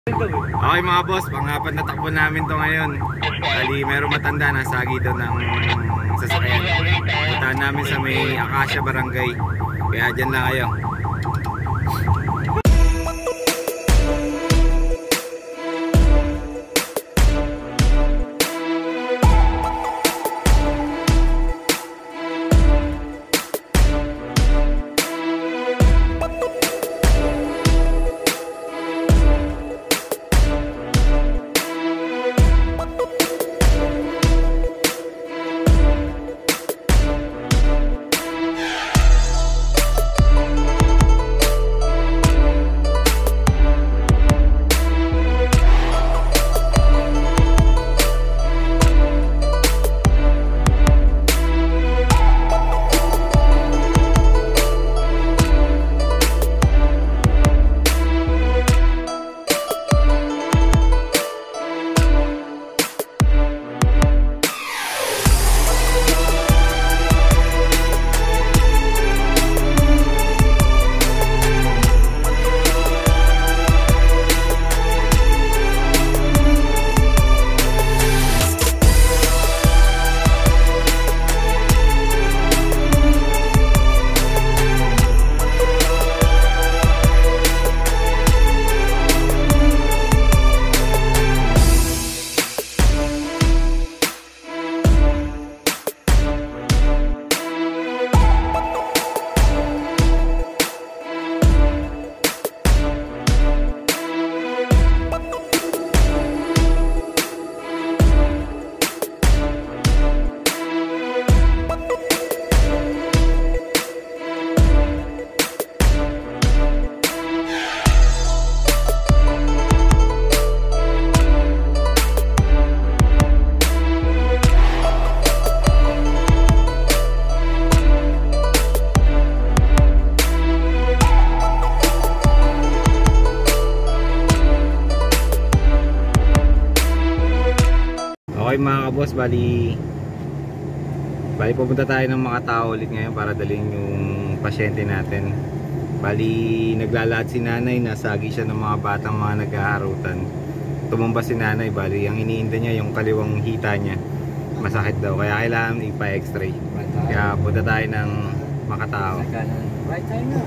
Okay mga boss, pang-apat na takbo namin to ngayon. Bali, merong matanda nasa agito ng sasakyan. Puntahan namin sa may Acacia Barangay. Kaya dyan lang kayo. Okay mga kaboss, bali pupunta tayo ng Makatao ulit ngayon para dalhin yung pasyente natin. Bali naglalakad si nanay, nasagi siya ng mga batang mga nag-aarutan. Tumumba si nanay, bali ang iniinda niya yung kaliwang hita niya, masakit daw, kaya kailangan ipa-x-ray. Kaya punta tayo ng Makatao. Right time na.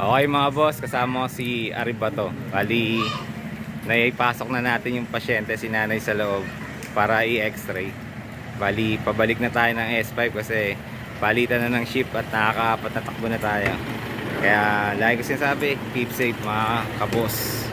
Okay mga boss, kasama ko si Aribato. Bali, naipasok na natin yung pasyente, si nanay sa loob para i-x-ray. Bali, pabalik na tayo ng S5 kasi palitan na ng shift at nakakaapat na takbo na tayo. Kaya lagi ko sinasabi, keep safe mga kaboss.